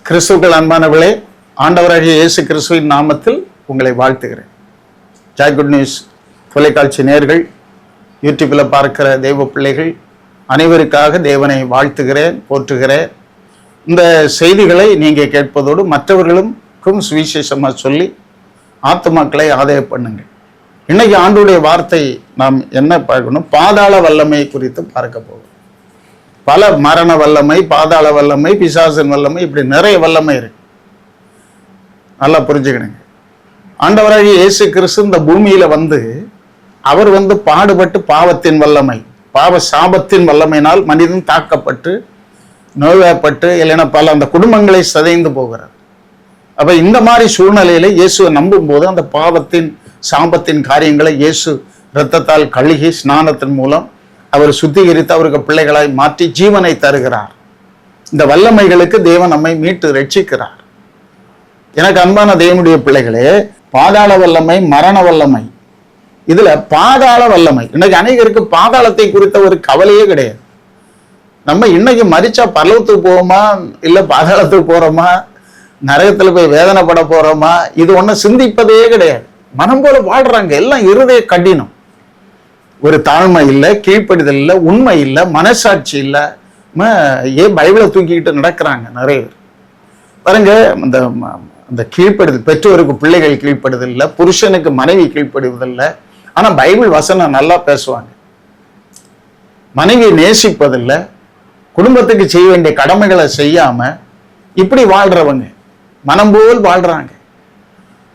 கிறிஸ்துக்கள் அன்பானவர்களே, ஆண்டவராகிய இயேசு கிறிஸ்துவின் நாமத்தில் உங்களை வாழ்த்துகிறேன். ஜாய் குட் நியூஸ் தொலைக்காட்சி நேயர்கள், யூடியூப்பில் பார்க்கிற தெய்வ பிள்ளைகள் அனைவருக்காக தேவனை வாழ்த்துகிறேன், போற்றுகிறேன். இந்த செய்திகளை நீங்கள் கேட்பதோடு மற்றவர்களுக்கும் சுவிசேஷமாக சொல்லி ஆத்துமாக்களை ஆதாயம் பண்ணுங்கள். இன்னைக்கு ஆண்டுடைய வார்த்தை நாம் என்ன பார்க்கணும்? பாதாள வல்லமை குறித்து பார்க்க போகிறோம். பல மரண வல்லமை, பாதாள வல்லமை, பிசாசின் வல்லமை, இப்படி நிறைய வல்லமை இருக்கு. நல்லா புரிஞ்சுக்கணுங்க. ஆண்டவராகிய இயேசு கிறிஸ்து இந்த பூமியில அவர் பாடுபட்டு பாவத்தின் வல்லமை, பாவ சாபத்தின் வல்லமையினால் மனிதன் தாக்கப்பட்டு நோய்வாய்ப்பட்டு இல்லைன்னா பல அந்த குடும்பங்களை சிதைந்து போகிறார். அப்ப இந்த மாதிரி சூழ்நிலையில இயேசுவை நம்பும் போது அந்த பாவத்தின் சாபத்தின் காரியங்களை இயேசு இரத்தத்தால் கழுகி ஸ்நானத்தின் மூலம் அவர் சுத்திகரித்து அவருக்கு பிள்ளைகளாய் மாற்றி ஜீவனை தருகிறார். இந்த வல்லமைகளுக்கு தேவன் நம்மை மீட்டு ரட்சிக்கிறார். எனக்கு அன்பான தேவனுடைய பிள்ளைகளே, பாதாள வல்லமை, மரண வல்லமை, இதுல பாதாள வல்லமை, இன்னைக்கு அநேகருக்கு பாதாளத்தை குறித்த ஒரு கவலையே கிடையாது. நம்ம இன்னைக்கு மரிச்சா பரலோகத்துக்கு போவோமா இல்ல பாதாளத்துக்கு போறோமா, நரகத்துல போய் வேதனைப்பட போறோமா, இது ஒன்னும் சிந்திப்பதே கிடையாது. மனம் போல வாழ்றாங்க. எல்லாம் இருதய கடினம். ஒரு தாழ்மை இல்லை, கீழ்ப்படிதல் இல்லை, உண்மை இல்லை, மனசாட்சி இல்லை. ஏன் பைபிளை தூக்கிக்கிட்டு நடக்கிறாங்க நிறைய பேர் பாருங்க. அந்த கீழ்ப்படுதல், பெற்றோருக்கு பிள்ளைகள் கீழ்ப்படுதல் இல்லை, புருஷனுக்கு மனைவி கீழ்ப்படுவதில்லை. இல்லை. ஆனா பைபிள் வசனம் நல்லா பேசுவாங்க. மனைவியை நேசிப்பதில்லை, குடும்பத்துக்கு செய்ய வேண்டிய கடமைகளை செய்யாம இப்படி வாழ்றவங்க மனம் போல் வாழ்றாங்க.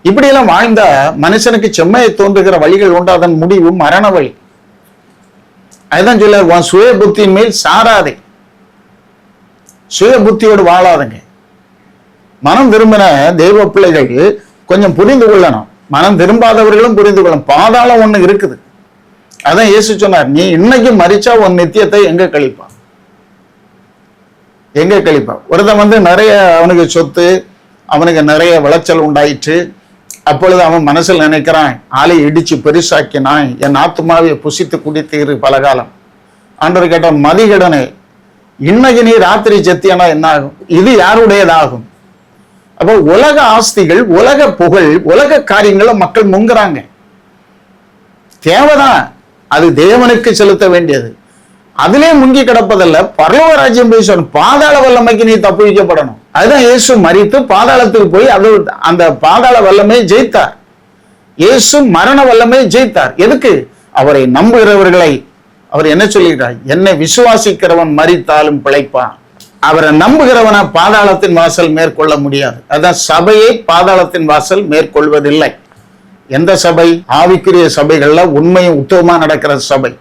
இப்படியெல்லாம் வாழ்ந்தா மனுஷனுக்கு செம்மையை தோன்றுகிற வழிகள் உண்டு. அதன் முடிவு மரண வழி. அதுதான் சொல்ல, உன் சுய புத்தியின் மேல் சாராதே, சுய புத்தியோடு வாழாதங்க. மனம் திரும்பின தெய்வ பிள்ளைகள் கொஞ்சம் புரிந்து கொள்ளணும். மனம் திரும்பாதவர்களும் புரிந்து கொள்ளணும். பாதாளம் ஒண்ணு இருக்குது. அதான் இயேசு சொன்னார், நீ இன்னைக்கு மரிச்சா உன் நித்தியத்தை எங்க கழிப்பான், எங்க கழிப்பான். ஒருத்தன் நிறைய அவனுக்கு சொத்து, அவனுக்கு நிறைய விளைச்சல் உண்டாயிற்று. அப்பொழுது அவன் மனசில் நினைக்கிறான், ஆளை இடிச்சு பெருசாக்கினான், என் ஆத்துமாவை புசித்து குடித்தீரு பலகாலம். ஆண்டவர் கேட்ட, மதிகடனே, இன்னைக்கு நீ ராத்திரி செத்தியானா என்ன ஆகும்? இது யாருடையதாகும்? அப்போ உலக ஆஸ்திகள், உலக புகழ், உலக காரியங்களை மக்கள் முங்குறாங்க. தேவைதான், அது தேவனுக்கு செலுத்த வேண்டியது. அதிலே முங்கி கிடப்பதல்ல, பரலோக ராஜ்யம் போய் சொல்லணும். பாதாள வல்லமைக்கு நீ தப்பு வைக்கப்படணும். அதுதான் இயேசு மரித்து பாதாளத்துக்கு போய் அந்த பாதாள வல்லமையை ஜெயித்தார். இயேசு மரண வல்லமையை ஜெயித்தார். எதுக்கு? அவரை நம்புகிறவர்களை அவர் என்ன சொல்லிட்டார்? என்னை விசுவாசிக்கிறவன் மரித்தாலும் பிழைப்பான். அவரை நம்புகிறவனை பாதாளத்தின் வாசல் மேற்கொள்ள முடியாது. அதான் சபையை பாதாளத்தின் வாசல் மேற்கொள்வதில்லை. எந்த சபை? ஆவிக்குரிய சபைகள்ல உண்மையும் உத்தமமா நடக்கிற சபை,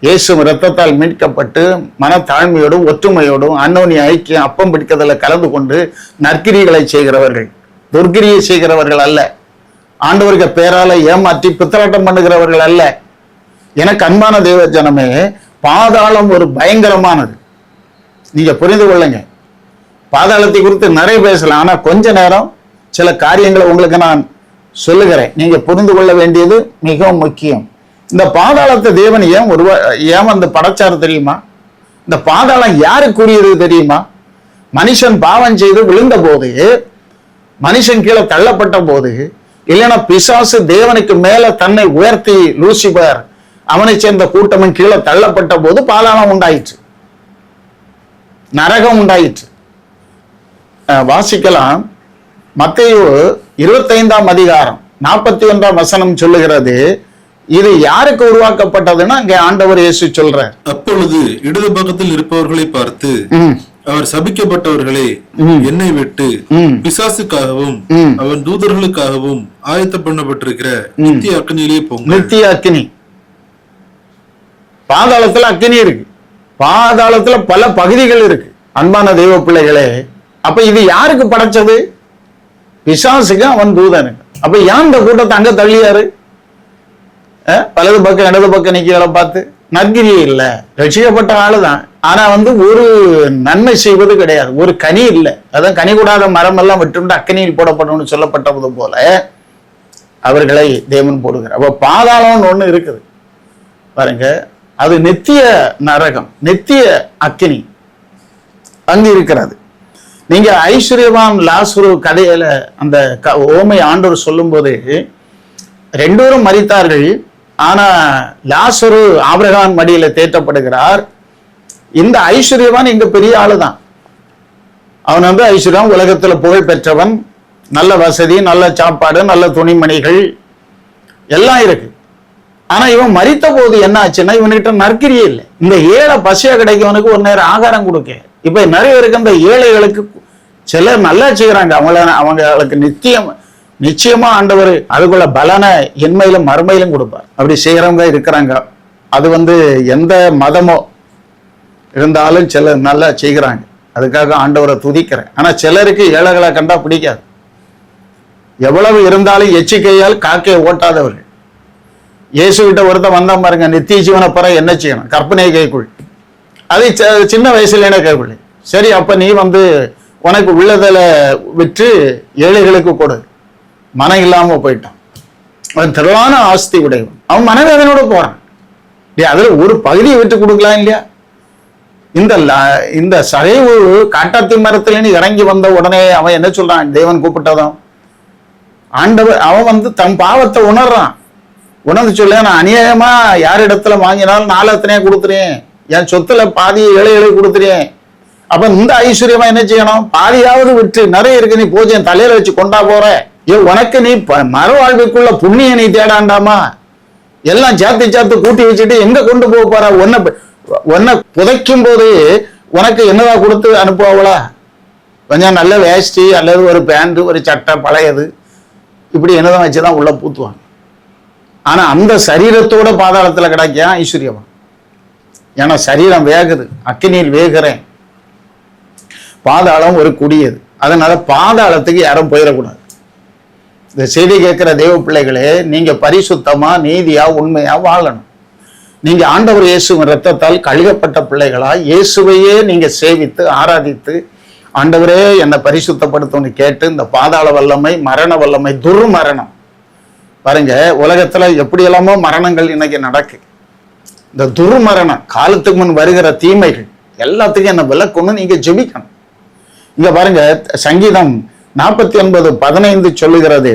இயேசு இரத்தத்தால் மீட்கப்பட்டு மனத்தாழ்மையோடும் ஒற்றுமையோடும் அன்னோனிய ஐக்கியம் அப்பம் பிடிக்கிறதுல கலந்து கொண்டு நற்கிரிகளை செய்கிறவர்கள், துர்கிரியை செய்கிறவர்கள் அல்ல. ஆண்டவருக்கு பேரால ஏமாற்றி பித்தலாட்டம் பண்ணுகிறவர்கள் அல்ல. எனக்கு அன்பான தேவ ஜனமே, பாதாளம் ஒரு பயங்கரமானது. நீங்க புரிந்து கொள்ளுங்க. பாதாளத்தை குறித்து நிறைய பேசலாம். ஆனா கொஞ்ச நேரம் சில காரியங்களை உங்களுக்கு நான் சொல்லுகிறேன். நீங்க புரிந்து கொள்ள வேண்டியது மிகவும் முக்கியம். இந்த பாதாளத்தை தேவன் ஏன் அந்த படைச்சாரு தெரியுமா? இந்த பாதாளம் யாருக்குரியது தெரியுமா? மனுஷன் பாவம் செய்து விழுந்த போது, மனுஷன் கீழே தள்ளப்பட்ட போது, இல்லைன்னா பிசாசு தேவனுக்கு மேல தன்னை உயர்த்தி லூசிபர் அவனை சேர்ந்த கூட்டமும் கீழே தள்ளப்பட்ட போது பாதாளம் உண்டாயிற்று, நரகம் உண்டாயிற்று. வாசிக்கலாம். மத்தேயு 25ஆம் அதிகாரம் 41ஆம் வசனம் சொல்லுகிறது. இது யாருக்கு உருவாக்கப்பட்டதுன்னா அங்கே ஆண்டவர் இயேசு சொல்றார். அப்பொழுது இடது பக்கத்தில் இருப்பவர்களை பார்த்து, அவர் சபிக்கப்பட்டவர்களே, என்னை விட்டு பிசாசுக்காகவும் அவன் தூதர்களுக்காகவும் ஆயத்த பண்ணப்பட்டிருக்கிற நித்திய அக்னியிலே போங்க. நித்திய அக்னி. பாதாளத்துல அக்னி இருக்கு. பாதாளத்துல பல பகுதிகள் இருக்கு. அன்பான தெய்வ பிள்ளைகளே, அப்ப இது யாருக்கு படைச்சது? பிசாசுக்கு, அவன் தூதனுக்கு. அப்ப ஏன் இந்த கூட்டத்தை அங்க தள்ளியாரு? வலது பக்கம் இடது பக்கம் நிக்கிறத பார்த்து நற்கிரியே இல்லை. ரட்சிக்கப்பட்ட ஆளுதான், ஆனா ஒரு நன்மை செய்வது கிடையாது. ஒரு கனி இல்லை. அதான் கனி கூடாத மரம் எல்லாம் விட்டு அக்கனியில் போடப்படணும்னு சொல்லப்பட்டது போல அவர்களை தேவன் போடுகிறார். அப்ப பாதாளம்னு ஒண்ணு இருக்குது பாருங்க. அது நித்திய நரகம், நித்திய அக்கினி அங்கு இருக்கிறது. நீங்க ஐஸ்வர்யவான் லாசரு கதையில அந்த ஓமை ஆண்டவர் சொல்லும் போது 2 பேரும் மரித்தார்கள். ஆனா லாசரு ஆபிரகாம் மடியில தேற்றப்படுகிறார். இந்த ஐஸ்வர்யவான் இங்க பெரிய ஆளுதான். அவன் வந்து ஐஸ்வர்யம், உலகத்துல புகழ் பெற்றவன், நல்ல வசதி, நல்ல சாப்பாடு, நல்ல துணிமணிகள் எல்லாம் இருக்கு. ஆனா இவன் மரித்த போது என்ன ஆச்சுன்னா இவன்கிட்ட நற்கிரியே இல்லை. இந்த ஏழை பசியா கிடைக்கவனுக்கு ஒரு நேரம் ஆகாரம் கொடுக்க. இப்ப நிறைய பேருக்கு அந்த ஏழைகளுக்கு சிலர் நல்லா செய்யறாங்க. அவங்களுக்கு நிச்சயமா ஆண்டவர் அதுக்குள்ள பலனை என்மையிலும் மறுமையிலும் கொடுப்பார். அப்படி செய்யறவங்க இருக்கிறாங்க. அது வந்து எந்த மதமோ இருந்தாலும் சிலர் நல்லா செய்கிறாங்க. அதுக்காக ஆண்டவரை துதிக்கிறேன். ஆனா சிலருக்கு ஏழைகளை கண்டா பிடிக்காது. எவ்வளவு இருந்தாலும் எச்சிக்கையால் காக்கையை ஓட்டாதவர்கள். இயேசுகிட்ட ஒருத்தன் வந்தா பாருங்க, நித்திய ஜீவனை பெற என்ன செய்யணும்? கற்பனை கைக்குள். அது சின்ன வயசுல என்ன கைக்குள்ள. சரி, அப்ப நீ வந்து உனக்கு உள்ளதில் விற்று ஏழைகளுக்கு கொடு. மனம் இல்லாம போயிட்டான். அவன் திரளான ஆஸ்தி உடையவன். அவன் மனவேதனோட போறான். அதுல ஒரு பகுதியை விட்டு கொடுக்கலாம் இல்லையா? இந்த சகைவு காட்டாத்தி மரத்திலேன்னு இறங்கி வந்த உடனே அவன் என்ன சொல்றான்? தேவன் கூப்பிட்டதும் ஆண்டவர் அவன் வந்து தன் பாவத்தை உணர்றான். உணர்ந்து சொல்ல, நான் அநியாயமா யாரிடத்துல வாங்கினாலும் 4 எத்தனையா கொடுத்துறேன், என் சொத்துல பாதி ஏழைகளுக்கு கொடுத்துறேன். அப்ப இந்த ஐஸ்வர்யமா என்ன செய்யணும்? பாதியாவது விட்டு, நிறைய இருக்கு, நீ பூஜை தலையில வச்சு கொண்டா போற. உனக்கு நீ மறுவாழ்வுக்குள்ள புண்ணிய நீ தேடாண்டாமா? எல்லாம் சேர்த்து கூட்டி வச்சுட்டு எங்க கொண்டு போக போற? உன்னை புதைக்கும் போது உனக்கு என்னதான் கொடுத்து அனுப்புவாங்களா? கொஞ்சம் நல்ல வேஷ்டி அல்லது ஒரு பேண்ட், ஒரு சட்டை பழையது, இப்படி என்னதான் வச்சுதான் உள்ள பூத்துவாங்க. ஆனா அந்த சரீரத்தோட பாதாளத்துல கிடைக்க ஐஸ்வர்யமா? ஏன்னா சரீரம் வேகுது, அக்கினியில் வேகிறேன். பாதாளம் ஒரு குடியது. அதனால பாதாளத்துக்கு யாரும் போயிடக்கூடாது. இந்த செய்தி கேட்கிற தேவ பிள்ளைகளே, நீங்க பரிசுத்தமா, நீதியா, உண்மையா வாழணும். நீங்க ஆண்டவர் இயேசுவின் இரத்தத்தால் கழுகப்பட்ட பிள்ளைகளா இயேசுவையே நீங்க சேவித்து ஆராதித்து, ஆண்டவரே என்னை பரிசுத்தப்படுத்தணும்னு கேட்டு, இந்த பாதாள வல்லமை, மரண வல்லமை, துர்மரணம் பாருங்க, உலகத்துல எப்படி எல்லாமோ மரணங்கள் இன்னைக்கு நடக்கு. இந்த துர்மரணம், காலத்துக்கு முன் வருகிற தீமைகள் எல்லாத்துக்கும் என்ன விலக்கணும், நீங்க ஜெபிக்கணும். இங்க பாருங்க, சங்கீதம் 49:15 சொல்லுகிறது,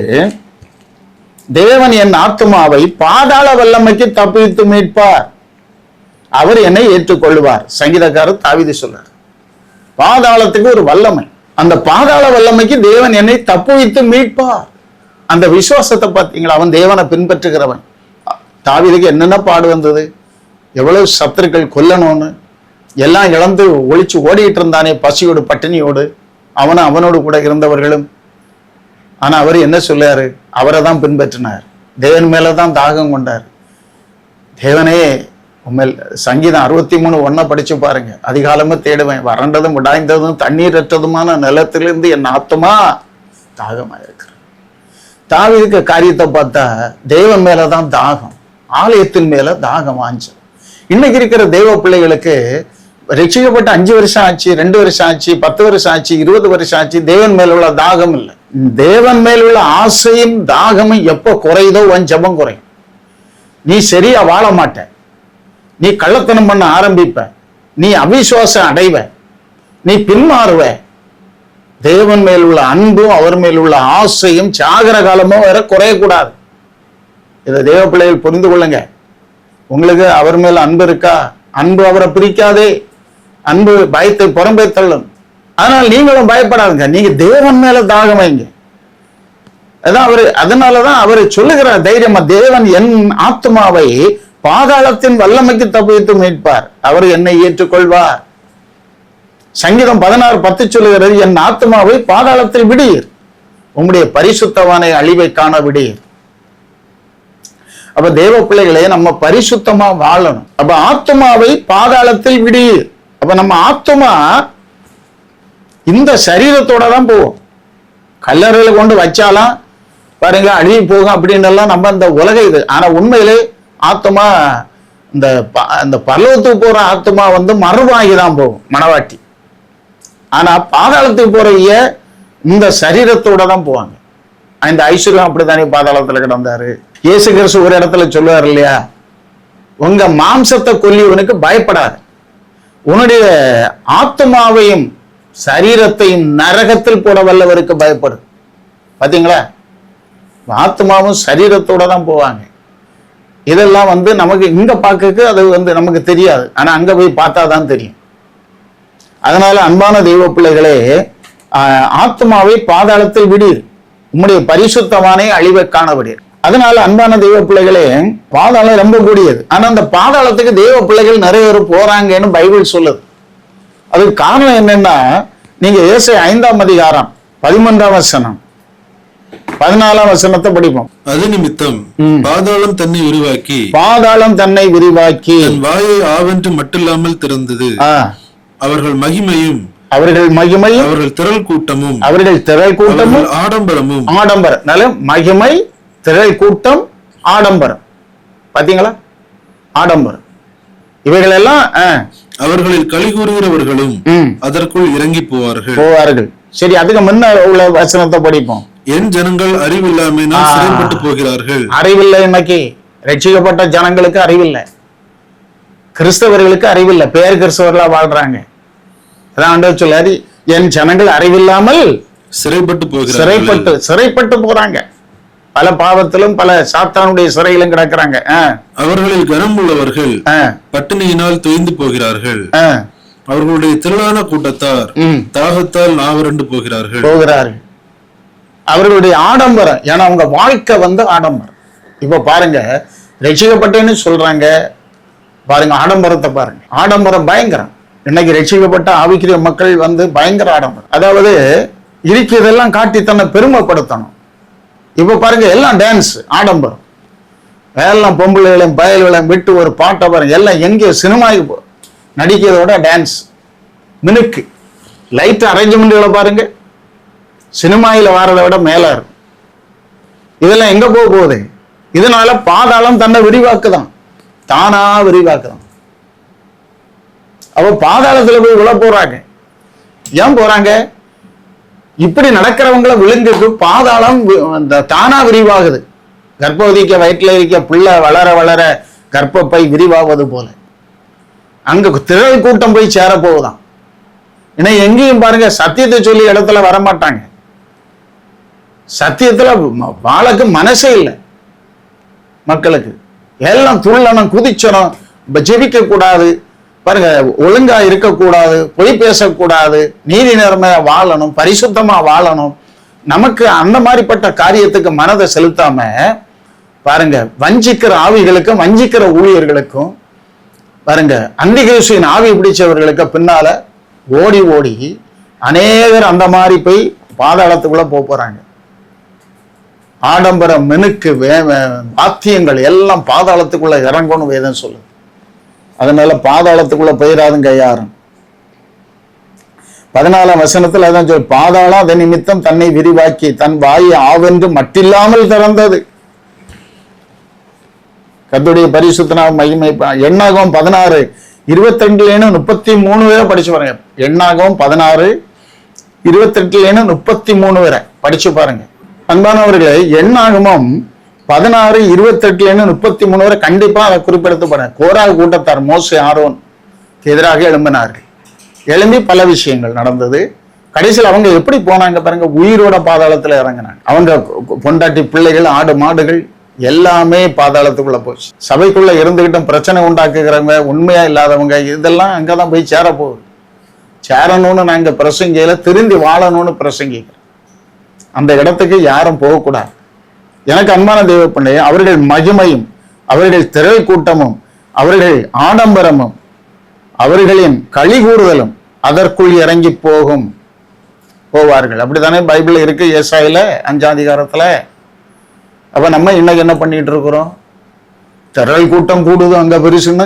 தேவன் என் ஆத்துமாவை பாதாள வல்லமைக்கு தப்பித்து மீட்பார், அவர் என்னை ஏற்றுக்கொள்வார். சங்கீதக்காரர் தாவீது சொல்றார். பாதாளத்துக்கு ஒரு வல்லமை, அந்த பாதாள வல்லமைக்கு தேவன் என்னை தப்புவித்து மீட்பார். அந்த விசுவாசத்தை பார்த்தீங்களா? அவன் தேவனை பின்பற்றுகிறவன். தாவீதுக்கு என்னென்ன பாடு வந்தது, எவ்வளவு சத்துருக்கள் கொல்லணும்னு எல்லாம் இழந்து ஒழிச்சு ஓடிட்டு இருந்தானே, பசியோடு பட்டினியோடு, அவனோடு கூட இருந்தவர்களும். ஆனா அவர் என்ன சொல்லாரு? அவரை தான் பின்பற்றினார், தேவன் மேலதான் தாகம் கொண்டார். தேவனே உண்மையில் சங்கீதம் 63:1 படிச்சு பாருங்க. அதிகாலமா தேடுவேன், வறண்டதும் உடாய்ந்ததும் தண்ணீரற்றதுமான நிலத்திலிருந்து என் ஆத்துமா தாகமாயிருக்கிற. தாவீதுக்கு காரியத்தை பார்த்தா தேவன் மேலதான் தாகம், ஆலயத்தின் மேல தாகம் வாஞ்சம். இன்னைக்கு இருக்கிற தேவ பிள்ளைகளுக்கு ரட்சிக்கப்பட்ட 5 வருஷம் ஆச்சு, 2 வருஷம் ஆச்சு, 10 வருஷம் ஆச்சு, 20 வருஷம் ஆச்சு, தேவன் மேல உள்ள தாகம் இல்லை. தேவன் மேல் உள்ள ஆசையும் தாகமும் எப்போ குறையுதோ உன் ஜெபம் குறையும். நீ சரியா வாழ மாட்ட, நீ கள்ளத்தனம் பண்ண ஆரம்பிப்ப, நீ அவிசுவாசம் அடைவ, நீ பின்மாறுவ. தேவன் மேல் உள்ள அன்பும் அவர் மேல் உள்ள ஆசையும் சாகர காலமும் வேற குறையக்கூடாது. இதை தேவ பிள்ளைகள் புரிந்து கொள்ளுங்க. உங்களுக்கு அவர் மேல அன்பு இருக்கா? அன்பு அவரை பிரிக்காதே. அன்பு பயத்தை புறம்பே தள்ளும். அதனால நீங்களும் பயப்படாதுங்க, நீங்க தேவன் மேல தாகம் வைங்க. அதனாலதான் அவரு சொல்லுகிறார் தைரியமா, தேவன் என் ஆத்மாவை பாதாளத்தின் வல்லமைக்கு தப்பித்து மீட்பார், அவர் என்னை ஏற்றுக்கொள்வார். சங்கீதம் 16:10 சொல்லுகிறது, என் ஆத்மாவை பாதாளத்தில் விடீர், உங்களுடைய பரிசுத்தவானை அழிவை காண விடீர். அப்ப தேவ பிள்ளைகளே, நம்ம பரிசுத்தமா வாழணும். அப்ப ஆத்மாவை பாதாளத்தில் விடீர். அப்ப நம்ம ஆத்மா இந்த சரீரத்தோட தான் போவோம். கல்லறையில கொண்டு வச்சாலாம் பாருங்க அழுகி போகும் அப்படின்னு எல்லாம் நம்ம இந்த உலக இது. ஆனா உண்மையிலே ஆத்மா இந்த பரலோகத்துக்கு போற ஆத்மா வந்து மறுவாங்கி தான் போகும், மனவாட்டி. ஆனா பாதாளத்துக்கு போறவைய இந்த சரீரத்தோட தான் போவாங்க. இந்த ஐஸ்வர்யம் அப்படித்தானே பாதாளத்துல கிடந்தாரு. இயேசு கிறிஸ்து ஒரு இடத்துல சொல்லுவார் இல்லையா, உங்க மாம்சத்தை கொல்லியவனுக்கு பயப்படாது, உன்னுடைய ஆத்மாவையும் சரீரத்தையும் நரகத்தில் போட வல்லவருக்கு பயப்படும். பாத்தீங்களா? ஆத்மாவும் சரீரத்தோட தான் போவாங்க. இதெல்லாம் நமக்கு இங்க பார்க்க அது நமக்கு தெரியாது. ஆனா அங்க போய் பார்த்தா தான் தெரியும். அதனால அன்பான தெய்வ பிள்ளைகளே, ஆத்மாவை பாதாளத்தில் விடீர், உம்முடைய பரிசுத்தமானே அழிவை காணவிடீர். அதனால அன்பான தெய்வ பிள்ளைகளே, பாதாளம் ரொம்ப கூடியது. ஆனா அந்த பாதாளத்துக்கு தெய்வ பிள்ளைகள் நிறைய பேர் போறாங்கன்னு பைபிள் சொல்லுது. அதுக்கு காரணம் என்னன்னா, நீங்க ஏசாயா 5ஆம் அதிகாரம் 13ஆம் வசனம் 14ஆம் வசனத்தை படிப்போம். அது நிமித்தம் பாதாளம் தன்னை விரிவாக்கி தன் வாயை ஆவென்று மட்டில்லாமல் திறந்தது. அவர்கள் மகிமையும் அவர்கள் திரள் கூட்டமும் ஆடம்பரம் மகிமை, திரள் கூட்டம், ஆடம்பரம். பாத்தீங்களா? ஆடம்பரம் இவைகள் எல்லாம் அவர்களில் களி கூறுகிறவர்களும் அதற்குள் இறங்கி போவார்கள். சரி, அதுக்கு முன்ன உள்ள வசனத்தை படிப்போம். என் ஜனங்கள் அறிவில்லாமையினால் சிறைப்பட்டு போகிறார்கள். அறிவில்லை. இன்னைக்கு ரட்சிக்கப்பட்ட ஜனங்களுக்கு அறிவில்லை, கிறிஸ்தவர்களுக்கு அறிவில்லை, பேர் கிறிஸ்தவர்களா வாழ்றாங்க. அதான் ஆண்டவர் சொல்றாரு, என் ஜனங்கள் அறிவில்லாமல் சிறைப்பட்டு போறாங்க. பல பாவத்திலும் பல சாத்தானுடைய சிறையிலும் கிடக்குறாங்க. அவர்களில் கனம் உள்ளவர்கள் பட்டினியினால் தொய்ந்து போகிறார்கள். அவர்களுடைய திரளான கூட்டத்தார் தாகத்தால் நாவறண்டு போகிறார்கள். அவர்களுடைய ஆடம்பரம், ஏன்னா அவங்க வாழ்க்கை ஆடம்பரம். இப்ப பாருங்க, ரட்சிக்கப்பட்டேன்னு சொல்றாங்க, பாருங்க ஆடம்பரத்தை பாருங்க. ஆடம்பரம் பயங்கரம். இன்னைக்கு ரட்சிக்கப்பட்ட ஆவிக்குரிய மக்கள் பயங்கர ஆடம்பரம். அதாவது இருக்கிறதெல்லாம் காட்டி தன்னை பெருமைப்படுத்தணும். இப்ப பாருங்க, எல்லாம் டான்ஸ், ஆடம்பரம். எல்லாம் பொம்பளைகளையும் பயல்களையும் விட்டு ஒரு பாட்டை பாருங்க, எல்லாம் எங்கே சினிமாவுக்கு நடிக்கிறதோட டான்ஸ், மினுக்கு, லைட் அரேஞ்ச்மெண்ட்களை பாருங்க, சினிமாயில வாரதை விட மேல இருக்கும். இதெல்லாம் எங்க போகுது? இதனால பாதாளம் தன்னை விரிவாக்குதான், தானா விரிவாக்குதான். அவ பாதாளத்துல போய் விழ போறாங்க. ஏன் போறாங்க? இப்படி நடக்கிறவங்களை விழுங்குக்கு பாதாளம் தானா விரிவாகுது. கர்ப்பவதிக்க வயிற்றுல இருக்க பிள்ளை வளர வளர கர்ப்பப்பை விரிவாவது போல அங்க திரள் கூட்டம் போய் சேர போகுதான். ஏன்னா எங்கேயும் பாருங்க, சத்தியத்தை சொல்லி இடத்துல வரமாட்டாங்க. சத்தியத்துல வாழக்கு மனசே இல்லை மக்களுக்கு. எல்லாம் துள்ளணும், குதிச்சணும், ஜெபிக்க கூடாது, பாருங்க ஒழுங்கா இருக்கக்கூடாது, பொய் பேசக்கூடாது, நீதி நேர்மையா வாழணும், பரிசுத்தமா வாழணும். நமக்கு அந்த மாதிரிப்பட்ட காரியத்துக்கு மனதை செலுத்தாம பாருங்க, வஞ்சிக்கிற ஆவிகளுக்கும் வஞ்சிக்கிற ஊழியர்களுக்கும் பாருங்க, அந்திகிறிஸ்துவின் ஆவி பிடிச்சவர்களுக்கு பின்னால ஓடி ஓடி அநேகர் அந்த மாதிரி போய் பாதாளத்துக்குள்ள போறாங்க. ஆடம்பரம், மினுக்கு, வாத்தியங்கள் எல்லாம் பாதாளத்துக்குள்ள இறங்கணும் வேதம் சொல்லுது. அதனால பாதாளத்துக்குள்ள போயிடாதுங்க யாரும். 14ஆம் வசனத்துல அதான் சொல்லு, பாதாளம் அதன் நிமித்தம் தன்னை விரிவாக்கி தன் வாயை ஆவென்று மட்டில்லாமல் திறந்தது. கர்த்தருடைய பரிசுத்த நாமம் மகிமை. எண்ணாகமம் 16:22-33 வரை படிச்சு பாருங்க. எண்ணாகமம் 16:22-33 வரை படிச்சு பாருங்க. அன்பானவர்களே, எண்ணாகமம் 16:28-33 வரை கண்டிப்பா அதை குறிப்பிடப்பட. கோராகு கூட்டத்தார் மோசே ஆரோனுக்கு எதிராக எழும்பினார்கள். எழும்பி பல விஷயங்கள் நடந்தது. கடைசியில் அவங்க எப்படி போனாங்க பாருங்க, உயிரோட பாதாளத்துல இறங்கினாங்க. அவங்க பொண்டாட்டி, பிள்ளைகள், ஆடு மாடுகள் எல்லாமே பாதாளத்துக்குள்ள போச்சு. சபைக்குள்ள இருந்துகிட்டும் பிரச்சனை உண்டாக்குகிறவங்க, உண்மையா இல்லாதவங்க, இதெல்லாம் அங்கதான் போய் சேர போகுது. சேரணும்னு நாங்க பிரசங்கியில திருந்தி வாழணும்னு பிரசங்கிக்கிறோம். அந்த இடத்துக்கு யாரும் போகக்கூடாது. எனக்கு அன்பான தெய்வ பிள்ளையே, அவர்கள் மகிமையும் அவர்கள் திரள் கூட்டமும் அவர்கள் ஆடம்பரமும் அவர்களின் களி கூறுதலும் அதற்குள் இறங்கி போவார்கள். அப்படித்தானே பைபிள் இருக்கு, ஏசாயில 5ஆம் அதிகாரத்துல. அப்ப நம்ம இன்னைக்கு என்ன பண்ணிட்டு இருக்கிறோம்? திரள் கூட்டம் கூடுது அங்க பெருசுன்னு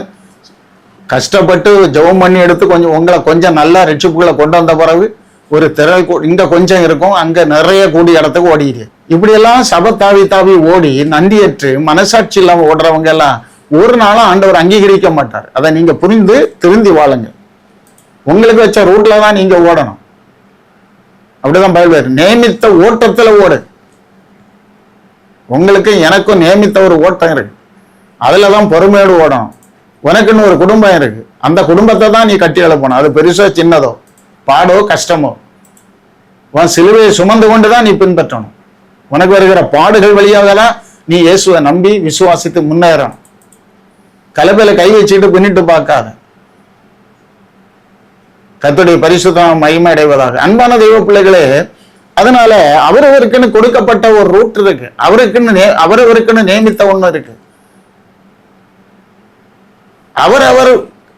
கஷ்டப்பட்டு ஜெபம் பண்ணி எடுத்து கொஞ்சம் நல்லா ரட்சிப்புகளை கொண்டு வந்த பிறகு ஒரு திரள் இங்க கொஞ்சம் இருக்கும், அங்க நிறைய கூடிய இடத்துக்கு ஓடிடு. இப்படி எல்லாம் சபை தாவி ஓடி நன்றியற்று மனசாட்சி இல்லாம ஓடுறவங்க எல்லாம் ஒரு நாளும் ஆண்டவர் அங்கீகரிக்க மாட்டார். அதை நீங்க புரிந்து திருந்தி வாழுங்க. உங்களுக்கு வச்ச ரூட்ல தான் நீங்க ஓடணும். அப்படிதான் பைபிள், நியமித்த ஓட்டத்துல ஓடு. உங்களுக்கு எனக்கும் நியமித்த ஒரு ஓட்டம் இருக்கு, அதுலதான் பொறுமையோடு ஓடணும். உனக்குன்னு ஒரு குடும்பம் இருக்கு, அந்த குடும்பத்தை தான் நீ கட்டி எழுப்பணும். அது பெருசோ சின்னதோ பாடோ கஷ்டமோ, உன் சிலுவையை சுமந்து கொண்டுதான் நீ பின்பற்றணும். உனக்கு வருகிற பாடுகள் வழியாக தான் நீ இயேசுவை நம்பி விசுவாசித்து முன்னேறணும். கலப்பையில கை வச்சுட்டு பின்னிட்டு பார்க்காத. கர்த்தருடைய பரிசுத்தம் மகிமை அடைவதாக. அன்பான தெய்வ பிள்ளைகளே, அதனால அவரவருக்குன்னு கொடுக்கப்பட்ட ஒரு ரூட் இருக்கு, அவரவருக்குன்னு நியமித்த ஒண்ணு இருக்கு. அவரவர்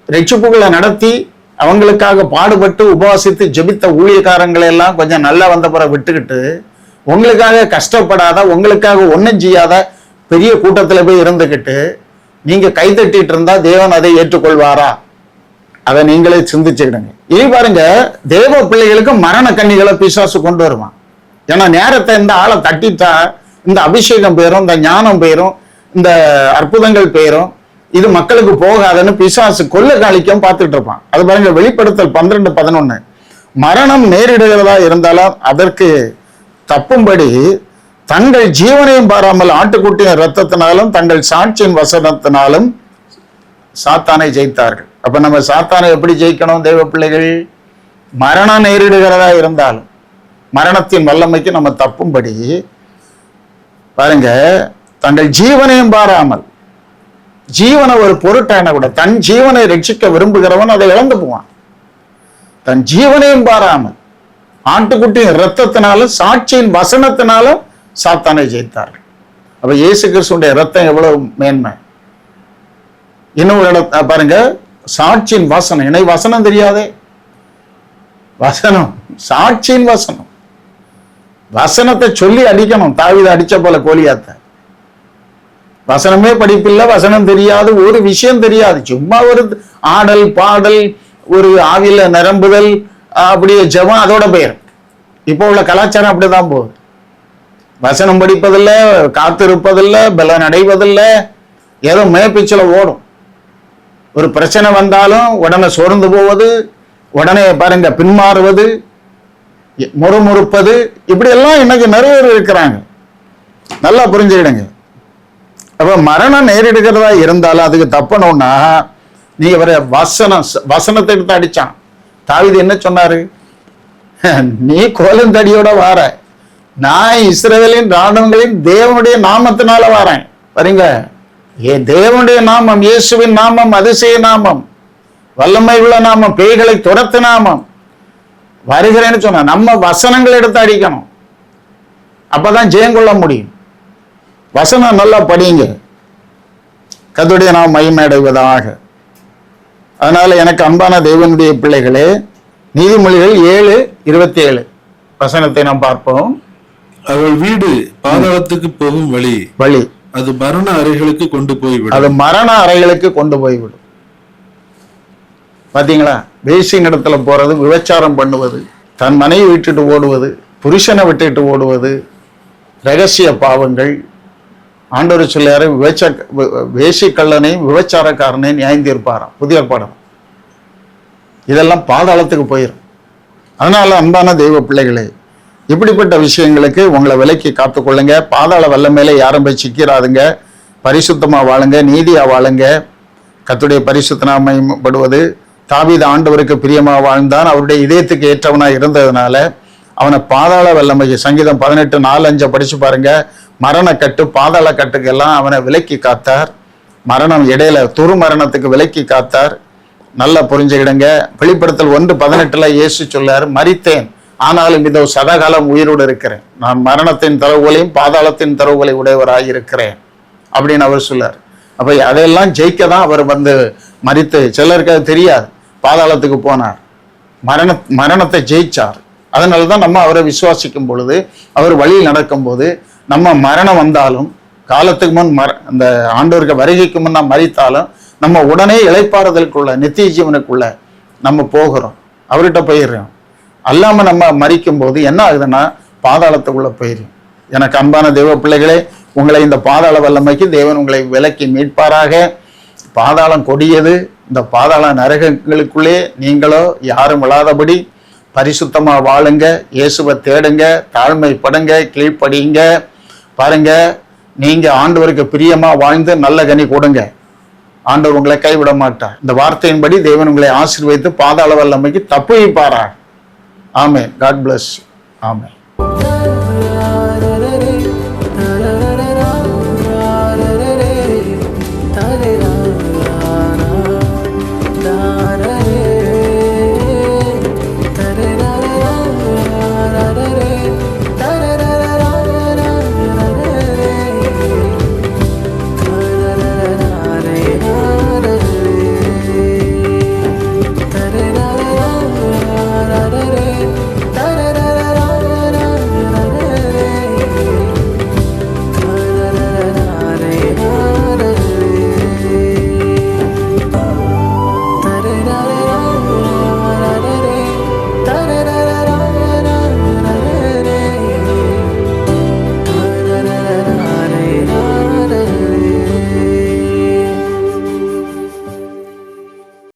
ரட்சிப்புகளை நடத்தி அவங்களுக்காக பாடுபட்டு உபவாசித்து ஜெபித்த ஊழியக்காரங்களை எல்லாம் கொஞ்சம் நல்லா வந்த பிறகு விட்டுக்கிட்டு உங்களுக்காக கஷ்டப்படாத, உங்களுக்காக ஒன்றும் செய்யாத பெரிய கூட்டத்தில் போய் இருந்துக்கிட்டு நீங்க கைத்தட்டிட்டு இருந்தா தேவன் அதை ஏற்றுக்கொள்வாரா? அதை நீங்களே சிந்திச்சுக்கிடுங்க. இனி பாருங்க, தேவ பிள்ளைகளுக்கு மரண கண்ணிகளை பிசாசு கொண்டு வருவான். ஏன்னா நேரத்தை இந்த ஆளை தட்டிட்டா இந்த அபிஷேகம் பெயரும், இந்த ஞானம் பெயரும், இந்த அற்புதங்கள் பெயரும், இது மக்களுக்கு போகாதுன்னு பிசாசு கொள்ள காலிக்கம் பார்த்துட்டு இருப்பான். அது பாருங்க, வெளிப்படுத்தல் 12:11, மரணம் நேரிடுகிறதா இருந்தாலும் அதற்கு தப்பும்படி தங்கள் ஜீவனையும் பாராமல் ஆட்டுக்குட்டியின் இரத்தத்தினாலும் தங்கள் சாட்சியின் வசனத்தினாலும் சாத்தானை ஜெயித்தார்கள். அப்ப நம்ம சாத்தானை எப்படி ஜெயிக்கணும்? தேவ பிள்ளைகள், மரணம் நேரிடுகிறதா இருந்தாலும் மரணத்தின் வல்லமைக்கு நம்ம தப்பும்படி பாருங்க, தங்கள் ஜீவனையும் பாராமல், ஜீவனை ஒரு பொருட்டான கூட தன் ஜீவனை ரட்சிக்க விரும்புகிறவன் அதை இழந்து போவான். தன் ஜீவனையும் பாராமல் ஆட்டுக்குட்டியின் இரத்தத்தினாலும் சாட்சியின் வசனத்தினாலும் சாத்தானை ஜெயித்தார்கள். அப்ப இயேசு கிறிஸ்துடைய இரத்தம் எவ்வளவு மேன்மை! இன்னொரு இடம் பாருங்க, சாட்சியின் வசனம். இணை வசனம் தெரியாதே, வசனம், சாட்சியின் வசனம். வசனத்தை சொல்லி அடிக்கணும், தாவீது அடிச்ச போல கோலியாத்த. வசனமே படிப்பில்லை, வசனம் தெரியாது, ஒரு விஷயம் தெரியாது, சும்மா ஒரு ஆடல் பாடல், ஒரு ஆவில நிரம்புதல், அப்படியே ஜெபம், அதோட பெயர். இப்போ உள்ள கலாச்சாரம் அப்படிதான் போகுது. வசனம் படிப்பதில்லை, காத்திருப்பதில்லை, பலன் அடைவதில்லை, ஏதோ மேப்பிச்சில ஓடும். ஒரு பிரச்சனை வந்தாலும் உடனே சோர்ந்து போவது, உடனே பாருங்க பின்மாறுவது, முறுமுறுப்பது, இப்படி எல்லாம் இன்னைக்கு நிறைய பேர் இருக்கிறாங்க. நல்லா புரிஞ்சுக்கிடுங்க. அப்ப மரணம் நேரிடுகிறதா இருந்தாலும் அதுக்கு தப்பணும்னா நீங்க வர வசனத்தை எடுத்து அடிச்சான். தாவீது என்ன சொன்னாரு? நீ கோலந்தடியோட வார, நான் இஸ்ரவேலின் ராணுவங்களின் தேவனுடைய நாமத்தினால வாரேன். பாருங்க, தேவனுடைய நாமம், இயேசுவின் நாமம், அதிசய நாமம், வல்லமை உள்ள நாமம், பேய்களை துரத்து நாமம், வருகிறேன்னு சொன்ன நம்ம வசனங்கள் எடுத்து அடிக்கணும். அப்பதான் ஜெயம் கொள்ள முடியும். வசனம் நல்லா படிங்க, கர்த்தருடைய நாமம் மகிமை அடைவதாக. அதனால எனக்கு அன்பான தேவனுடைய பிள்ளைகளே, நீதிமொழிகள் 7:27 வசனத்தை நாம் பார்ப்போம். அவள் வீடு பாதாளத்துக்கு போகும் வழி, அது மரண அறைகளுக்கு கொண்டு போய்விடும். அது மரண அறைகளுக்கு கொண்டு போய்விடும். பாத்தீங்களா? வேசிங் இடத்துல போறது, விபச்சாரம் பண்ணுவது, தன் மனைவி விட்டுட்டு ஓடுவது, புருஷனை விட்டுட்டு ஓடுவது, ரகசிய பாவங்கள். ஆண்டவர் சொல்லியாரு, வேசி கள்ளனை விபச்சாரக்காரனை நியாயந்தீர்ப்பாராம், புதிய பாடம். இதெல்லாம் பாதாளத்துக்கு போயிடும். அதனால அன்பான தெய்வ பிள்ளைகளே, இப்படிப்பட்ட விஷயங்களுக்கு உங்களை விலைக்கு காத்துக்கொள்ளுங்க. பாதாள வல்லமையில யாரும் போய் சிக்கிறாதுங்க. பரிசுத்தமா வாழுங்க, நீதியா வாழுங்க. கர்த்தருடைய பரிசுத்த நாமம் மகிமைப்படுவது. தாவீது ஆண்டவருக்கு பிரியமா வாழ்ந்தான், அவருடைய இதயத்துக்கு ஏற்றவனா இருந்ததுனால அவனை பாதாள வல்லமைக்கு, சங்கீதம் 18:4-5 படிச்சு பாருங்க, மரண கட்டு பாதாள கட்டுக்கெல்லாம் அவனை விலக்கி காத்தார். மரணம் இடையில துரு மரணத்துக்கு விலக்கி காத்தார். நல்லா புரிஞ்சுக்கிடுங்க. வெளிப்படுத்தல் 1:18 இயேசு சொல்லாரு, மரித்தேன் ஆனாலும் இதோ சதாகாலம் உயிரோடு இருக்கிறேன், நான் மரணத்தின் தரவுகளையும் பாதாளத்தின் தரவுகளை உடையவராக இருக்கிறேன் அப்படின்னு அவர் சொல்லார். அப்ப அதையெல்லாம் ஜெயிக்க தான் அவர் மரித்து, சிலருக்கு அது தெரியாது, பாதாளத்துக்கு போனார், மரணத்தை ஜெயிச்சார். அதனாலதான் நம்ம அவரை விசுவாசிக்கும் பொழுது, அவர் வழியில் நடக்கும் போது, நம்ம மரணம் வந்தாலும், காலத்துக்கு முன் அந்த ஆண்டவருக்கு வருகைக்கு முன் நாம் மரித்தாலும், நம்ம உடனே இளைப்பாறுதலுக்குள்ள நித்திய ஜீவனுக்குள்ள நம்ம போகிறோம், அவர்கிட்ட போயிடுறோம். அல்லாம நம்ம மரிக்கும் போது என்ன ஆகுதுன்னா பாதாளத்துக்குள்ள போயிடும். எனக்கு அன்பான தேவ பிள்ளைகளே, உங்களை இந்த பாதாள வல்லமைக்கு தேவன் உங்களை விலக்கி மீட்பாராக. பாதாளம் கொடியது. இந்த பாதாள நரகங்களுக்குள்ளே நீங்களோ யாரும் விழாதபடி பரிசுத்தமா வாழுங்க, இயேசுவை தேடுங்க, தாழ்மைப்படுங்க, கீழ்ப்படிங்க. பாருங்க, நீங்க ஆண்டவருக்கு பிரியமா வாழ்ந்து நல்ல கனி கொடுங்க, ஆண்டவர் உங்களை கைவிட மாட்டார். இந்த வார்த்தையின்படி தேவன் உங்களை ஆசீர்வதித்து பாதாள வல்லமைக்கு தப்புவிப்பாரா. Amen. God bless you. Amen.